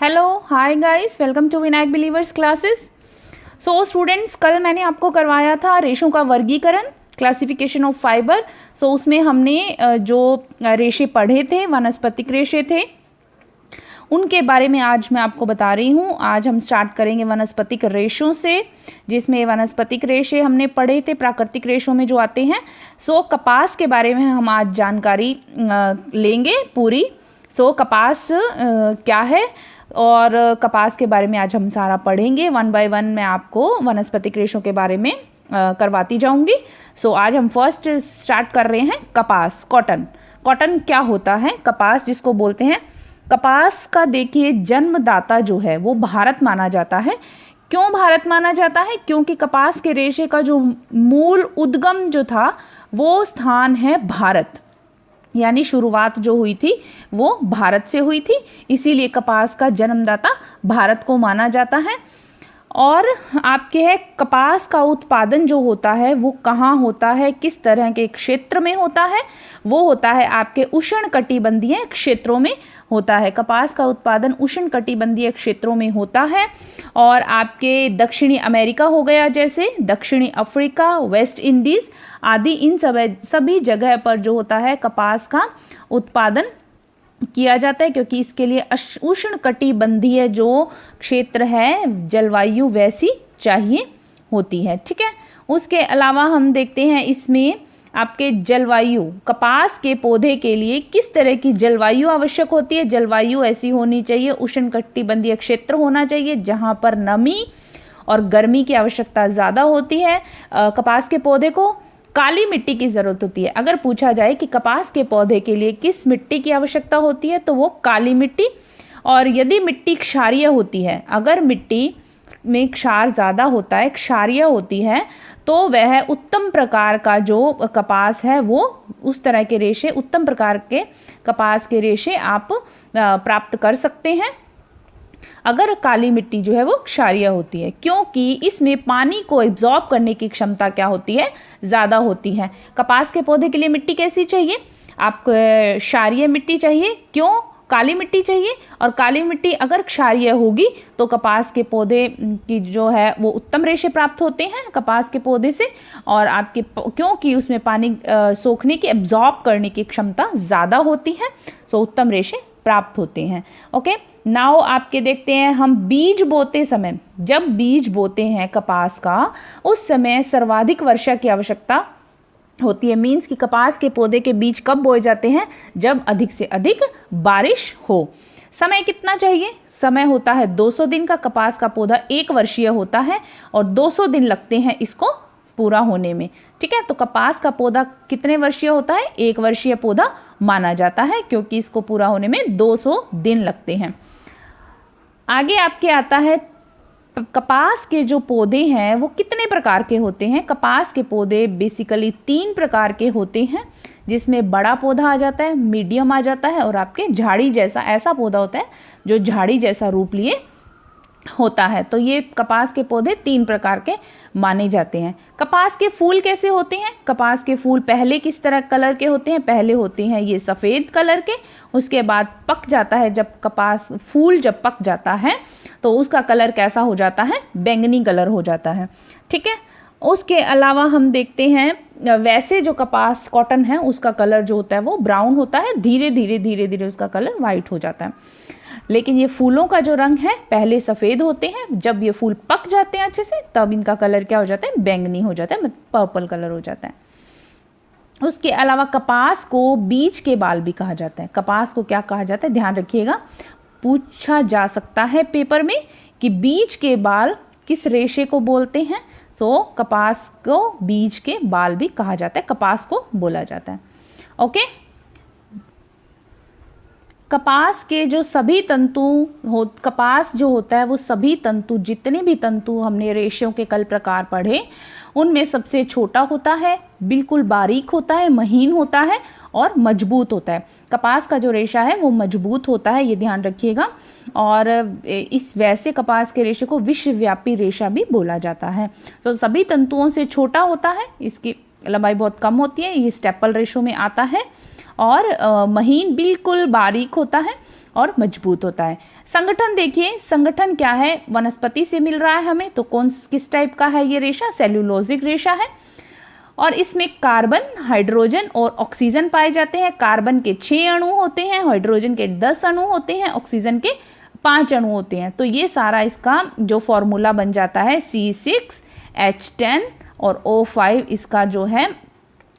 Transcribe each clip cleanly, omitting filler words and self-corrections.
Hello hi guys, welcome to Vinayak believers classes. So students, कल मैंने आपको करवाया था रेशों का वर्गीकरण, क्लासिफिकेशन ऑफ फाइबर। सो उसमें हमने जो रेशे पढ़े थे, वनस्पतिक रेशे थे, उनके बारे में आज मैं आपको बता रही हूँ। आज हम स्टार्ट करेंगे वनस्पतिक रेशों से, जिसमें वनस्पतिक रेशे हमने पढ़े थे प्राकृतिक रेशों में जो आते हैं। सो कपास के बारे में हम आज जानकारी लेंगे पूरी। सो कपास क्या है और कपास के बारे में आज हम सारा पढ़ेंगे। वन बाय वन मैं आपको वनस्पतिक रेशों के बारे में करवाती जाऊंगी। सो आज हम फर्स्ट स्टार्ट कर रहे हैं कपास, कॉटन। कॉटन क्या होता है? कपास जिसको बोलते हैं, कपास का देखिए जन्मदाता जो है वो भारत माना जाता है। क्यों भारत माना जाता है? क्योंकि कपास के रेशे का जो मूल उद्गम जो था वो स्थान है भारत, यानी शुरुआत जो हुई थी वो भारत से हुई थी, इसीलिए कपास का जन्मदाता भारत को माना जाता है। और आपके है कपास का उत्पादन जो होता है वो कहाँ होता है, किस तरह के क्षेत्र में होता है? वो होता है आपके उष्णकटिबंधीय क्षेत्रों में होता है। कपास का उत्पादन उष्णकटिबंधीय क्षेत्रों में होता है। और आपके दक्षिणी अमेरिका हो गया, जैसे दक्षिणी अफ्रीका, वेस्ट इंडीज़ आदि, इन सभी जगह पर जो होता है कपास का उत्पादन किया जाता है, क्योंकि इसके लिए उष्णकटिबंधीय जो क्षेत्र है जलवायु वैसी चाहिए होती है। ठीक है, उसके अलावा हम देखते हैं इसमें आपके जलवायु, कपास के पौधे के लिए किस तरह की जलवायु आवश्यक होती है। जलवायु ऐसी होनी चाहिए, उष्णकटिबंधीय क्षेत्र होना चाहिए जहाँ पर नमी और गर्मी की आवश्यकता ज़्यादा होती है। कपास के पौधे को काली मिट्टी की ज़रूरत होती है। अगर पूछा जाए कि कपास के पौधे के लिए किस मिट्टी की आवश्यकता होती है तो वो काली मिट्टी। और यदि मिट्टी क्षारीय होती है, अगर मिट्टी में क्षार ज़्यादा होता है, क्षारीय होती है, तो वह उत्तम प्रकार का जो कपास है वो उस तरह के रेशे, उत्तम प्रकार के कपास के रेशे आप प्राप्त कर सकते हैं अगर काली मिट्टी जो है वो क्षारीय होती है, क्योंकि इसमें पानी को एब्जॉर्ब करने की क्षमता क्या होती है, ज़्यादा होती है। कपास के पौधे के लिए मिट्टी कैसी चाहिए? आपको क्षारीय मिट्टी चाहिए। क्यों काली मिट्टी चाहिए? और काली मिट्टी अगर क्षारीय होगी तो कपास के पौधे की जो है वो उत्तम रेशे प्राप्त होते हैं कपास के पौधे से, और आपके क्योंकि उसमें पानी सोखने की, एब्जॉर्ब करने की क्षमता ज़्यादा होती है, सो उत्तम रेशे प्राप्त होते हैं। ओके, नाउ आपके देखते हैं हम बीज बोते समय, जब बीज बोते हैं कपास का, उस समय सर्वाधिक वर्षा की आवश्यकता होती है। मीन्स कि कपास के पौधे के बीज कब बोए जाते हैं? जब अधिक से अधिक बारिश हो। समय कितना चाहिए? समय होता है 200 दिन का। कपास का पौधा 1 वर्षीय होता है और 200 दिन लगते हैं इसको पूरा होने में। ठीक है, तो कपास का पौधा कितने वर्षीय होता है? 1 वर्षीय पौधा माना जाता है, क्योंकि इसको पूरा होने में 200 दिन लगते हैं। आगे आपके आता है कपास के जो पौधे हैं वो कितने प्रकार के होते हैं। कपास के पौधे बेसिकली 3 प्रकार के होते हैं, जिसमें बड़ा पौधा आ जाता है, मीडियम आ जाता है, और आपके झाड़ी जैसा ऐसा पौधा होता है जो झाड़ी जैसा रूप लिए होता है। तो ये कपास के पौधे 3 प्रकार के माने जाते हैं। कपास के फूल कैसे होते हैं? कपास के फूल पहले किस तरह कलर के होते हैं? पहले होते हैं ये सफ़ेद कलर के, उसके बाद पक जाता है, जब कपास फूल जब पक जाता है तो उसका कलर कैसा हो जाता है? बैंगनी कलर हो जाता है। ठीक है, उसके अलावा हम देखते हैं वैसे जो कपास कॉटन है उसका कलर जो होता है वो ब्राउन होता है, धीरे धीरे उसका कलर वाइट हो जाता है। लेकिन ये फूलों का जो रंग है पहले सफ़ेद होते हैं, जब ये फूल पक जाते हैं अच्छे से तब इनका कलर क्या हो जाता है? बैंगनी हो जाता है, पर्पल कलर हो जाता है। उसके अलावा कपास को बीज के बाल भी कहा जाता है। कपास को क्या कहा जाता है? ध्यान रखिएगा, पूछा जा सकता है पेपर में कि बीज के बाल किस रेशे को बोलते हैं। सो कपास को बीज के बाल भी कहा जाता है, कपास को बोला जाता है। ओके, कपास के जो सभी तंतु कपास जो होता है वो सभी तंतु, जितने भी तंतु हमने रेशों के कल प्रकार पढ़े, उनमें सबसे छोटा होता है, बिल्कुल बारीक होता है, महीन होता है और मजबूत होता है। कपास का जो रेशा है वो मजबूत होता है, ये ध्यान रखिएगा। और इस वैसे कपास के रेशे को विश्वव्यापी रेशा भी बोला जाता है। तो सभी तंतुओं से छोटा होता है, इसकी लंबाई बहुत कम होती है, ये स्टेपल रेशो में आता है, और महीन बिल्कुल बारीक होता है और मजबूत होता है। संगठन देखिए, संगठन क्या है, वनस्पति से मिल रहा है हमें, तो किस टाइप का है ये रेशा, सेल्यूलोजिक रेशा है। और इसमें कार्बन, हाइड्रोजन और ऑक्सीजन पाए जाते हैं। कार्बन के 6 अणु होते हैं, हाइड्रोजन के 10 अणु होते हैं, ऑक्सीजन के 5 अणु होते हैं। तो ये सारा इसका जो फॉर्मूला बन जाता है C6H10 और O5 इसका जो है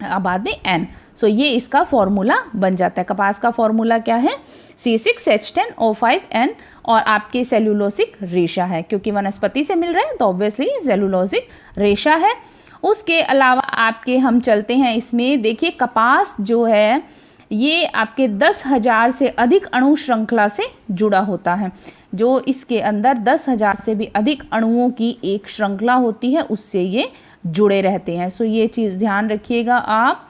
बाद में N। सो ये इसका फॉर्मूला बन जाता है। कपास का फॉर्मूला क्या है, C6H10O5N, और आपके सेल्यूलोसिक रेशा है, क्योंकि वनस्पति से मिल रहे हैं तो ऑब्वियसली सेल्यूलोसिक रेशा है। उसके अलावा आपके हम चलते हैं इसमें, देखिए कपास जो है ये आपके 10,000 से अधिक अणु श्रृंखला से जुड़ा होता है। जो इसके अंदर 10,000 से भी अधिक अणुओं की एक श्रृंखला होती है, उससे ये जुड़े रहते हैं। सो ये चीज़ ध्यान रखिएगा आप,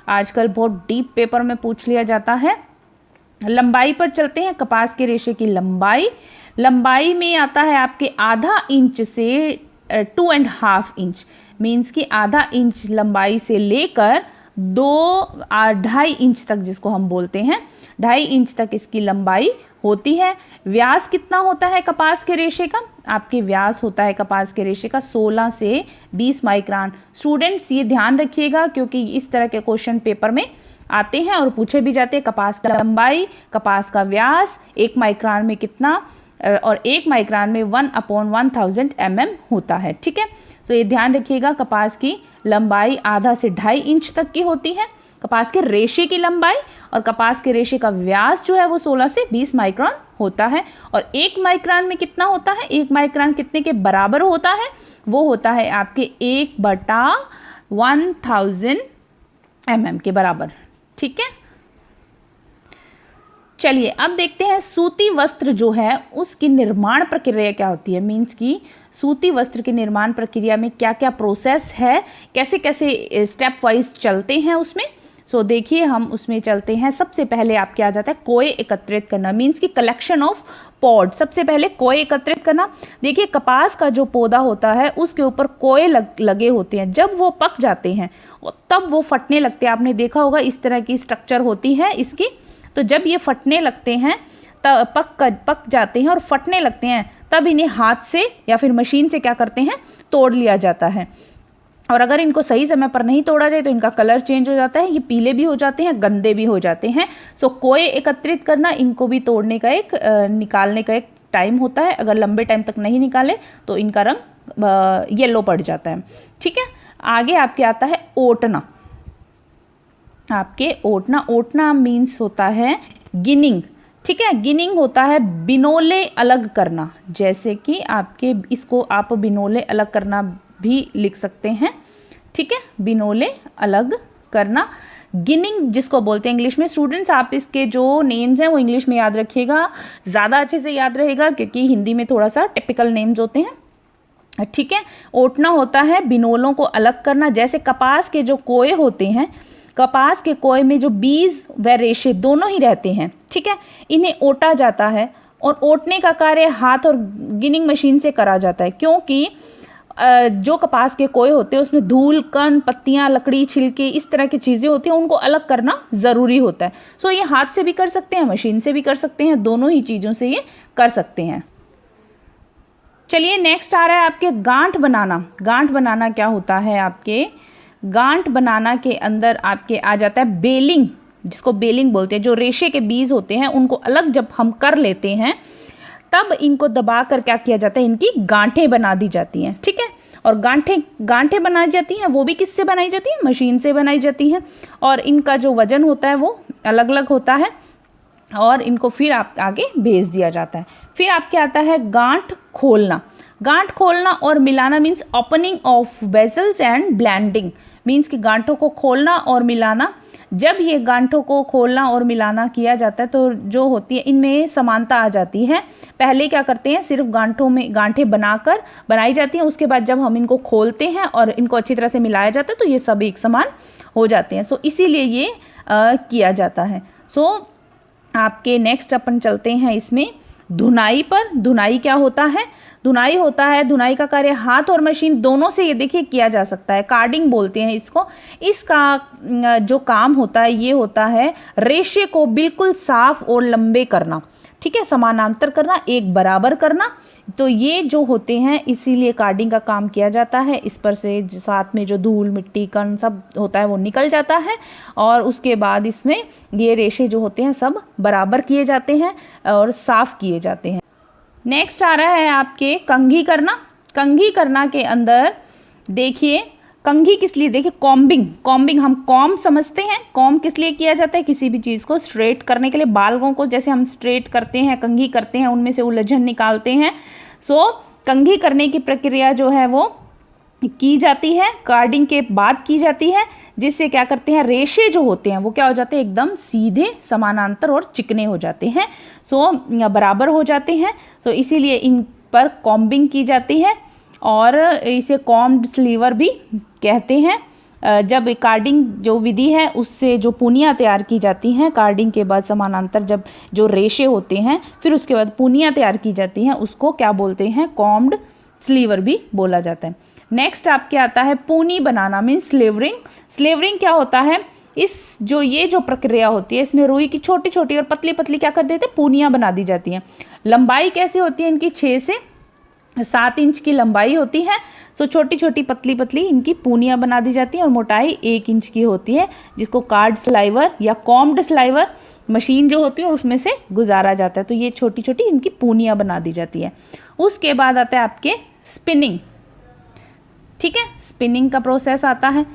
आजकल बहुत डीप पेपर में पूछ लिया जाता है। लंबाई पर चलते हैं, कपास के रेशे की लंबाई में आता है आपके आधा इंच से 2.5 इंच, मीन्स कि आधा इंच लंबाई से लेकर 2.5 इंच तक, जिसको हम बोलते हैं 2.5 इंच तक इसकी लंबाई होती है। व्यास कितना होता है कपास के रेशे का, आपके व्यास होता है कपास के रेशे का 16 से 20 माइक्रोन। स्टूडेंट्स ये ध्यान रखिएगा, क्योंकि इस तरह के क्वेश्चन पेपर में आते हैं और पूछे भी जाते हैं। कपास का लंबाई, कपास का व्यास 1 माइक्रोन में कितना, और 1 माइक्रोन में 1/1000 mm होता है। ठीक है, तो ये ध्यान रखिएगा, कपास की लंबाई आधा से 2.5 इंच तक की होती है, कपास के रेशे की लंबाई, और कपास के रेशे का व्यास जो है वो 16 से 20 माइक्रोन होता है। और 1 माइक्रोन में कितना होता है, 1 माइक्रोन कितने के बराबर होता है, वो होता है आपके 1/1000 mm के बराबर। ठीक है, चलिए अब देखते हैं सूती वस्त्र जो है उसकी निर्माण प्रक्रिया क्या होती है। मीन्स की सूती वस्त्र की निर्माण प्रक्रिया में क्या क्या प्रोसेस है, कैसे कैसे स्टेप वाइज चलते हैं उसमें। सो देखिए हम उसमें चलते हैं। सबसे पहले आपके आ जाता है कोय एकत्रित करना, मीन्स की कलेक्शन ऑफ पॉड। सबसे पहले कोय एकत्रित करना। देखिए कपास का जो पौधा होता है उसके ऊपर कोय लगे होते हैं। जब वो पक जाते हैं तब वो फटने लगते हैं। आपने देखा होगा इस तरह की स्ट्रक्चर होती है इसकी। तो जब ये फटने लगते हैं, तब पक जाते हैं और फटने लगते हैं, तब इन्हें हाथ से या फिर मशीन से क्या करते हैं, तोड़ लिया जाता है। और अगर इनको सही समय पर नहीं तोड़ा जाए तो इनका कलर चेंज हो जाता है, ये पीले भी हो जाते हैं, गंदे भी हो जाते हैं। सो कोय एकत्रित करना, इनको भी तोड़ने का एक निकालने का एक टाइम होता है। अगर लंबे टाइम तक नहीं निकाले तो इनका रंग येलो पड़ जाता है। ठीक है, आगे आपके आता है ओटना। आपके ओटना मीन्स होता है गिनिंग। ठीक है, गिनिंग होता है बिनोले अलग करना। जैसे कि आपके इसको आप बिनोले अलग करना भी लिख सकते हैं। ठीक है, बिनोले अलग करना, गिनिंग जिसको बोलते हैं इंग्लिश में। स्टूडेंट्स आप इसके जो नेम्स हैं वो इंग्लिश में याद रखिएगा, ज़्यादा अच्छे से याद रहेगा, क्योंकि हिंदी में थोड़ा सा टिपिकल नेम्स होते हैं। ठीक है, ओटना होता है बिनोलों को अलग करना। जैसे कपास के जो कोय होते हैं, कपास के कोय में जो बीज व रेशे दोनों ही रहते हैं। ठीक है, इन्हें ओटा जाता है, और ओटने का कार्य हाथ और गिनिंग मशीन से करा जाता है, क्योंकि जो कपास के कोय होते हैं उसमें धूल, कण, पत्तियां, लकड़ी, छिलके, इस तरह की चीज़ें होती हैं, उनको अलग करना ज़रूरी होता है। सो ये हाथ से भी कर सकते हैं, मशीन से भी कर सकते हैं, दोनों ही चीज़ों से ये कर सकते हैं। चलिए नेक्स्ट आ रहा है आपके गांठ बनाना। गांठ बनाना क्या होता है, आपके गांठ बनाना के अंदर आपके आ जाता है बेलिंग, जिसको बेलिंग बोलते हैं। जो रेशे के बीज होते हैं उनको अलग जब हम कर लेते हैं, तब इनको दबाकर क्या किया जाता है, इनकी गांठें बना दी जाती हैं। ठीक है, और गांठें बनाई जाती हैं, वो भी किससे बनाई जाती हैं, मशीन से बनाई जाती हैं। और इनका जो वजन होता है वो अलग अलग होता है, और इनको फिर आप आगे भेज दिया जाता है। फिर आपके आता है गांठ खोलना। गांठ खोलना और मिलाना means opening of vessels and blending, means कि गांठों को खोलना और मिलाना। जब ये गांठों को खोलना और मिलाना किया जाता है तो जो होती है इनमें समानता आ जाती है। पहले क्या करते हैं, सिर्फ गांठों में गांठें बनाई जाती हैं, उसके बाद जब हम इनको खोलते हैं और इनको अच्छी तरह से मिलाया जाता है तो ये सब एक समान हो जाते हैं। सो इसीलिए ये किया जाता है। सो आपके नेक्स्ट अपन चलते हैं इसमें धुनाई पर। धुनाई क्या होता है, धुनाई होता है, धुनाई का कार्य हाथ और मशीन दोनों से ये देखिए किया जा सकता है। कार्डिंग बोलते हैं इसको। इसका जो काम होता है ये होता है रेशे को बिल्कुल साफ और लंबे करना। ठीक है, समानांतर करना, एक बराबर करना। तो ये जो होते हैं इसीलिए कार्डिंग का काम किया जाता है। इस पर से साथ में जो धूल मिट्टी कण सब होता है वो निकल जाता है और उसके बाद इसमें ये रेशे जो होते हैं सब बराबर किए जाते हैं और साफ किए जाते हैं। नेक्स्ट आ रहा है आपके कंघी करना। कंघी करना के अंदर देखिए, कंघी किस लिए, देखिए कॉम्बिंग हम कॉम समझते हैं। कॉम किस लिए किया जाता है, किसी भी चीज़ को स्ट्रेट करने के लिए, बालों को जैसे हम स्ट्रेट करते हैं, कंघी करते हैं, उनमें से उलझन निकालते हैं। सो कंघी करने की प्रक्रिया जो है वो की जाती है, कार्डिंग के बाद की जाती है, जिससे क्या करते हैं, रेशे जो होते हैं वो क्या हो जाते हैं, एकदम सीधे समानांतर और चिकने हो जाते हैं, सो बराबर हो जाते हैं। सो इसीलिए इन पर कॉम्बिंग की जाती है और इसे कॉम्ड स्लीवर भी कहते हैं। जब कार्डिंग जो विधि है उससे जो पूनियाँ तैयार की जाती हैं, कार्डिंग के बाद समानांतर जब जो रेशे होते हैं फिर उसके बाद पूनियाँ तैयार की जाती हैं, उसको क्या बोलते हैं, कॉम्ड स्लीवर भी बोला जाता है। नेक्स्ट आपके आता है पूनी बनाना, मीन्स स्लीवरिंग। स्लीवरिंग क्या होता है, इस जो ये जो प्रक्रिया होती है इसमें रुई की छोटी छोटी और पतली पतली क्या कर देते हैं, पूनियाँ बना दी जाती हैं। लंबाई कैसी होती है इनकी, 6 से 7 इंच की लंबाई होती है। सो छोटी छोटी पतली पतली इनकी पूनियाँ बना दी जाती हैं और मोटाई 1 इंच की होती है, जिसको कार्ड स्लाइवर या कॉम्ड स्लाइवर मशीन जो होती है उसमें से गुजारा जाता है। तो ये छोटी छोटी इनकी पूनियाँ बना दी जाती है। उसके बाद आता है आपके स्पिनिंग। ठीक है, स्पिनिंग का प्रोसेस आता है।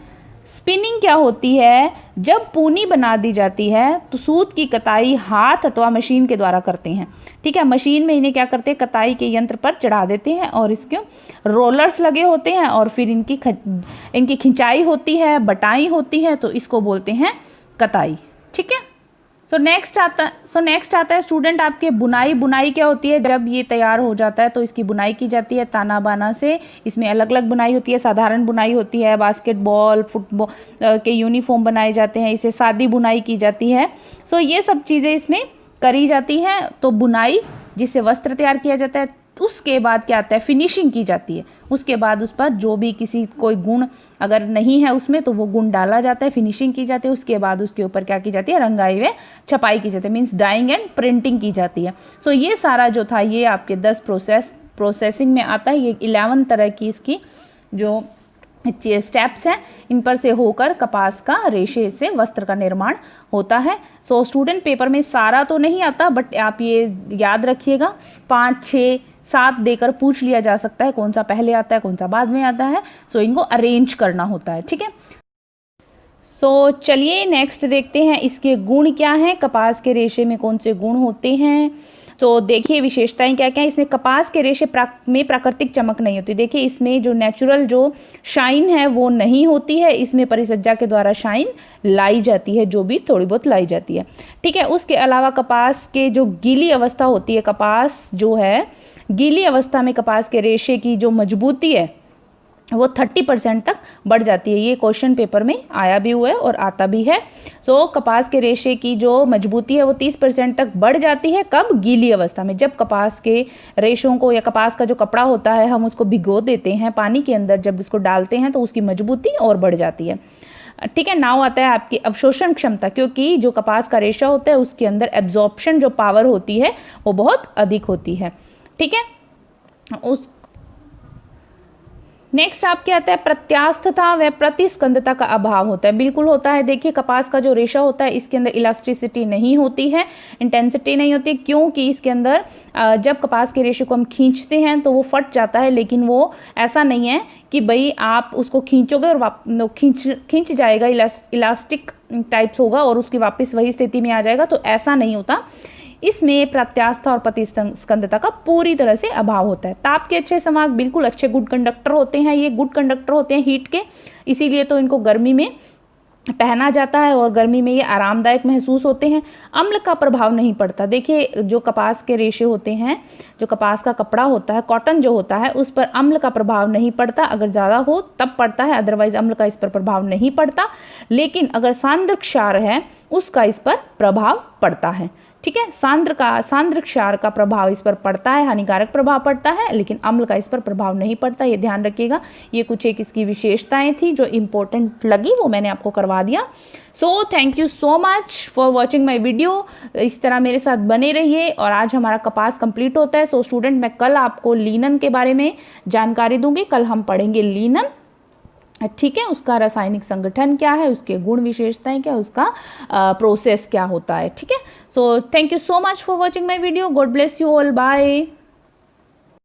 स्पिनिंग क्या होती है, जब पूनी बना दी जाती है तो सूत की कताई हाथ अथवा मशीन के द्वारा करते हैं। ठीक है, मशीन में इन्हें क्या करते हैं, कताई के यंत्र पर चढ़ा देते हैं और इसके रोलर्स लगे होते हैं और फिर इनकी खिंचाई होती है, बटाई होती है, तो इसको बोलते हैं कताई। ठीक है, सो नेक्स्ट आता है स्टूडेंट आपके बुनाई। बुनाई क्या होती है, जब ये तैयार हो जाता है तो इसकी बुनाई की जाती है ताना बाना से। इसमें अलग अलग बुनाई होती है, साधारण बुनाई होती है, बास्केटबॉल फुटबॉल के यूनिफॉर्म बनाए जाते हैं, इसे सादी बुनाई की जाती है। सो ये सब चीज़ें इसमें करी जाती हैं। तो बुनाई जिससे वस्त्र तैयार किया जाता है, उसके बाद क्या आता है, फिनिशिंग की जाती है। उसके बाद उस पर जो भी कोई गुण अगर नहीं है उसमें तो वो गुण डाला जाता है, फिनिशिंग की जाती है। उसके बाद उसके ऊपर क्या की जाती है, रंगाई व छपाई की जाती है, मीन्स डाइंग एंड प्रिंटिंग की जाती है। सो ये सारा जो था ये आपके 10 प्रोसेसिंग में आता है। ये 11 तरह की इसकी जो स्टेप्स हैं, इन पर से होकर कपास का रेशे से वस्त्र का निर्माण होता है। सो स्टूडेंट पेपर में सारा तो नहीं आता, बट आप ये याद रखिएगा 5, 6, 7 देकर पूछ लिया जा सकता है कौन सा पहले आता है कौन सा बाद में आता है। सो इनको अरेंज करना होता है। ठीक है, सो चलिए नेक्स्ट देखते हैं इसके गुण क्या हैं, कपास के रेशे में कौन से गुण होते हैं। तो देखिए विशेषताएं क्या क्या है। इसमें कपास के रेशे में प्राकृतिक चमक नहीं होती। देखिए इसमें जो नेचुरल जो शाइन है वो नहीं होती है, इसमें परिसज्जा के द्वारा शाइन लाई जाती है, जो भी थोड़ी बहुत लाई जाती है। ठीक है, उसके अलावा कपास के जो गीली अवस्था होती है, कपास जो है गीली अवस्था में कपास के रेशे की जो मजबूती है वो 30% तक बढ़ जाती है। ये क्वेश्चन पेपर में आया भी हुआ है और आता भी है। सो कपास के रेशे की जो मजबूती है वो 30% तक बढ़ जाती है। कब, गीली अवस्था में। जब कपास के रेशों को या कपास का जो कपड़ा होता है हम उसको भिगो देते हैं पानी के अंदर, जब उसको डालते हैं तो उसकी मजबूती और बढ़ जाती है। ठीक है, नाउ आता है आपकी अवशोषण क्षमता, क्योंकि जो कपास का रेशा होता है उसके अंदर एब्जॉर्प्शन जो पावर होती है वो बहुत अधिक होती है। ठीक है, उस नेक्स्ट आपके आता है प्रत्यास्थता व प्रतिस्कंदता का अभाव होता है। बिल्कुल होता है। देखिए कपास का जो रेशा होता है इसके अंदर इलास्टिसिटी नहीं होती है, इंटेंसिटी नहीं होती, क्योंकि इसके अंदर जब कपास के रेशे को हम खींचते हैं तो वो फट जाता है, लेकिन वो ऐसा नहीं है कि भाई आप उसको खींचोगे और खींच जाएगा, इलास्टिक टाइप्स होगा और उसकी वापस वही स्थिति में आ जाएगा, तो ऐसा नहीं होता। इसमें प्रत्यास्था और प्रतिस्कंदता का पूरी तरह से अभाव होता है। ताप के अच्छे संवाहक, बिल्कुल अच्छे गुड कंडक्टर होते हैं, ये गुड कंडक्टर होते हैं हीट के, इसीलिए तो इनको गर्मी में पहना जाता है और गर्मी में ये आरामदायक महसूस होते हैं। अम्ल का प्रभाव नहीं पड़ता। देखिए जो कपास के रेशे होते हैं, जो कपास का कपड़ा होता है, कॉटन जो होता है, उस पर अम्ल का प्रभाव नहीं पड़ता। अगर ज़्यादा हो तब पड़ता है, अदरवाइज अम्ल का इस पर प्रभाव नहीं पड़ता। लेकिन अगर सांद्र क्षार है उसका इस पर प्रभाव पड़ता है। ठीक है, सांद्र क्षार का प्रभाव इस पर पड़ता है, हानिकारक प्रभाव पड़ता है, लेकिन अम्ल का इस पर प्रभाव नहीं पड़ता। ये ध्यान रखिएगा। ये कुछ एक इसकी विशेषताएं थी जो इम्पोर्टेंट लगी, वो मैंने आपको करवा दिया। सो thank you so much for watching my video. इस तरह मेरे साथ बने रहिए। और आज हमारा कपास कंप्लीट होता है। सो स्टूडेंट, मैं कल आपको लीनन के बारे में जानकारी दूंगी। कल हम पढ़ेंगे लीनन, ठीक है, उसका रासायनिक संगठन क्या है, उसके गुण विशेषताएं क्या, उसका प्रोसेस क्या होता है, ठीक है। So thank you so much for watching my video. God bless you all, bye.